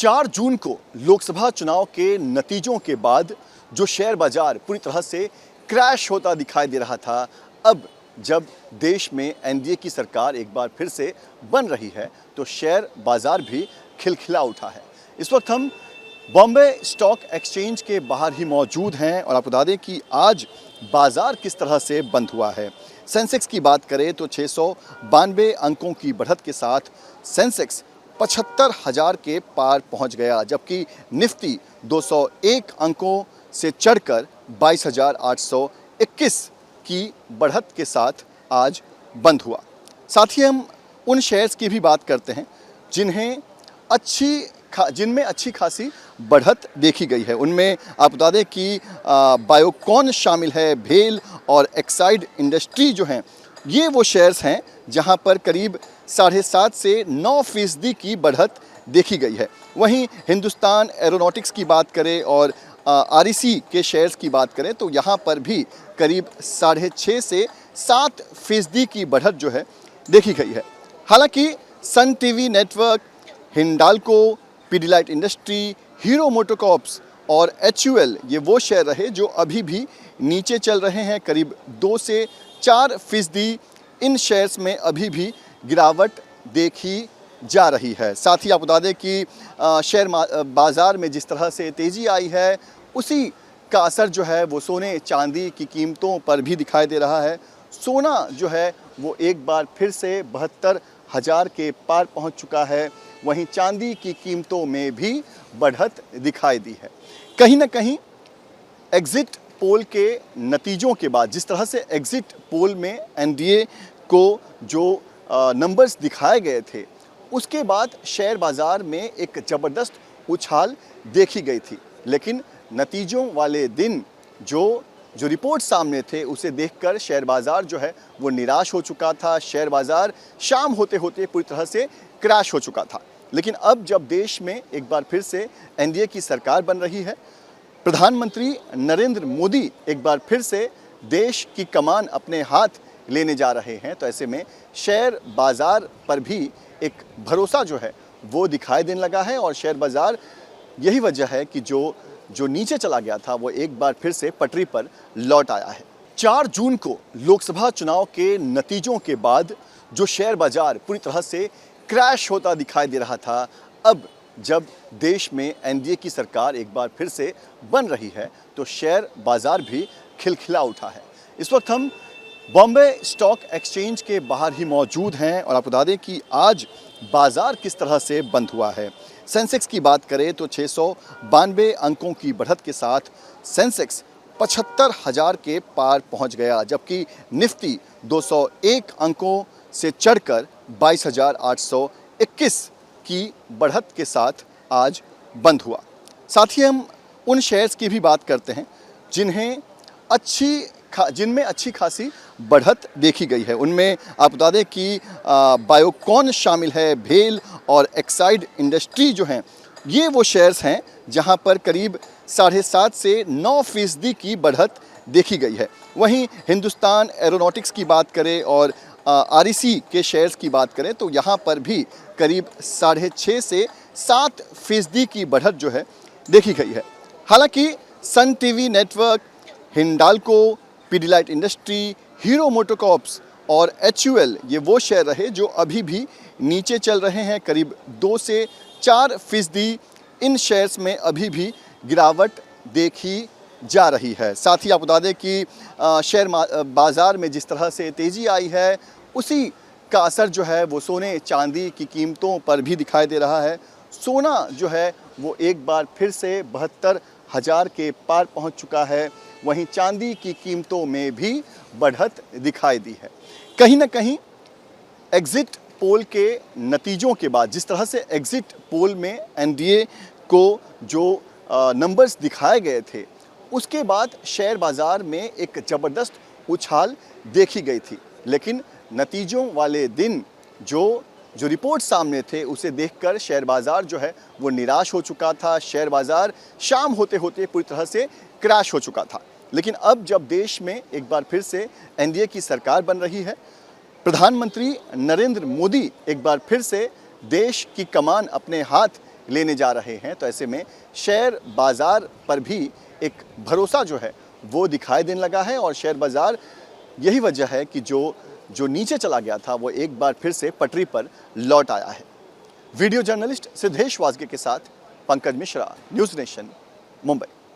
4 जून को लोकसभा चुनाव के नतीजों के बाद जो शेयर बाजार पूरी तरह से क्रैश होता दिखाई दे रहा था, अब जब देश में एनडीए की सरकार एक बार फिर से बन रही है तो शेयर बाजार भी खिलखिला उठा है। इस वक्त हम बॉम्बे स्टॉक एक्सचेंज के बाहर ही मौजूद हैं और आपको बता दें कि आज बाजार किस तरह से बंद हुआ है। सेंसेक्स की बात करें तो 692 अंकों की बढ़त के साथ सेंसेक्स 75,000 के पार पहुंच गया, जबकि निफ्टी 201 अंकों से चढ़कर 22,821 की बढ़त के साथ आज बंद हुआ। साथ ही हम उन शेयर्स की भी बात करते हैं जिनमें अच्छी खासी बढ़त देखी गई है। उनमें आप बता दें कि बायोकॉन शामिल है, भेल और एक्साइड इंडस्ट्री जो हैं ये वो शेयर्स हैं जहां पर करीब 7.5 से 9% की बढ़त देखी गई है। वहीं हिंदुस्तान एरोनॉटिक्स की बात करें और आरईसी के शेयर्स की बात करें तो यहाँ पर भी करीब 6.5 से 7% की बढ़त जो है देखी गई है। हालांकि Sun TV network, Hindalco, Pidilite industry, Hero MotoCorps और एचयूएल ये वो शेयर रहे जो अभी भी नीचे चल रहे हैं। करीब 2 से 4% इन शेयर्स में अभी भी गिरावट देखी जा रही है। साथ ही आप बता दें कि शेयर बाज़ार में जिस तरह से तेज़ी आई है उसी का असर जो है वो सोने चांदी की कीमतों पर भी दिखाई दे रहा है। सोना जो है वो एक बार फिर से 72,000 के पार पहुंच चुका है। वहीं चांदी की कीमतों में भी बढ़त दिखाई दी है। कहीं ना कहीं एग्ज़िट पोल के नतीजों के बाद जिस तरह से एग्ज़िट पोल में एनडीए को जो नंबर्स दिखाए गए थे उसके बाद शेयर बाज़ार में एक ज़बरदस्त उछाल देखी गई थी, लेकिन नतीजों वाले दिन जो रिपोर्ट सामने थे उसे देखकर शेयर बाज़ार जो है वो निराश हो चुका था। शेयर बाज़ार शाम होते होते पूरी तरह से क्रैश हो चुका था। लेकिन अब जब देश में एक बार फिर से एनडीए की सरकार बन रही है, प्रधानमंत्री नरेंद्र मोदी एक बार फिर से देश की कमान अपने हाथ लेने जा रहे हैं, तो ऐसे में शेयर बाज़ार पर भी एक भरोसा जो है वो दिखाई देने लगा है और शेयर बाज़ार यही वजह है कि जो नीचे चला गया था वो एक बार फिर से पटरी पर लौट आया है। 4 जून को लोकसभा चुनाव के नतीजों के बाद जो शेयर बाज़ार पूरी तरह से क्रैश होता दिखाई दे रहा था, अब जब देश में एनडीए की सरकार एक बार फिर से बन रही है तो शेयर बाज़ार भी खिलखिला उठा है। इस वक्त हम बॉम्बे स्टॉक एक्सचेंज के बाहर ही मौजूद हैं और आपको बता दें कि आज बाज़ार किस तरह से बंद हुआ है। सेंसेक्स की बात करें तो 692 अंकों की बढ़त के साथ सेंसेक्स 75,000 के पार पहुंच गया, जबकि निफ्टी 201 अंकों से चढ़कर 22,821 की बढ़त के साथ आज बंद हुआ। साथ ही हम उन शेयर्स की भी बात करते हैं जिनमें अच्छी खासी बढ़त देखी गई है। उनमें आप बता दें कि बायोकॉन शामिल है, भेल और एक्साइड इंडस्ट्री जो हैं ये वो शेयर्स हैं जहां पर करीब 7.5 से 9% की बढ़त देखी गई है। वहीं हिंदुस्तान एरोनॉटिक्स की बात करें और आरईसी के शेयर्स की बात करें तो यहाँ पर भी करीब 6.5 से 7% की बढ़त जो है देखी गई है। हालांकि Sun TV network, Hindalco, Pidilite industry, Hero MotoCorps और एचयूएल ये वो शेयर रहे जो अभी भी नीचे चल रहे हैं। करीब 2 से 4% इन शेयर्स में अभी भी गिरावट देखी जा रही है। साथ ही आप बता दें कि शेयर बाज़ार में जिस तरह से तेज़ी आई है उसी का असर जो है वो सोने चांदी की कीमतों पर भी दिखाई दे रहा है। सोना जो है वो एक बार फिर से 72,000 के पार पहुंच चुका है। वहीं चांदी की कीमतों में भी बढ़त दिखाई दी है। कहीं ना कहीं एग्ज़िट पोल के नतीजों के बाद जिस तरह से एग्ज़िट पोल में एनडीए को जो नंबर्स दिखाए गए थे उसके बाद शेयर बाज़ार में एक ज़बरदस्त उछाल देखी गई थी, लेकिन नतीजों वाले दिन जो रिपोर्ट सामने थे उसे देखकर शेयर बाज़ार जो है वो निराश हो चुका था। शेयर बाज़ार शाम होते होते पूरी तरह से क्रैश हो चुका था। लेकिन अब जब देश में एक बार फिर से एनडीए की सरकार बन रही है, प्रधानमंत्री नरेंद्र मोदी एक बार फिर से देश की कमान अपने हाथ लेने जा रहे हैं, तो ऐसे में शेयर बाज़ार पर भी एक भरोसा जो है वो दिखाई देने लगा है। और शेयर बाज़ार यही वजह है कि जो नीचे चला गया था वो एक बार फिर से पटरी पर लौट आया है। वीडियो जर्नलिस्ट सिद्धेश वाजगे के साथ पंकज मिश्रा, न्यूज़ नेशन, मुंबई।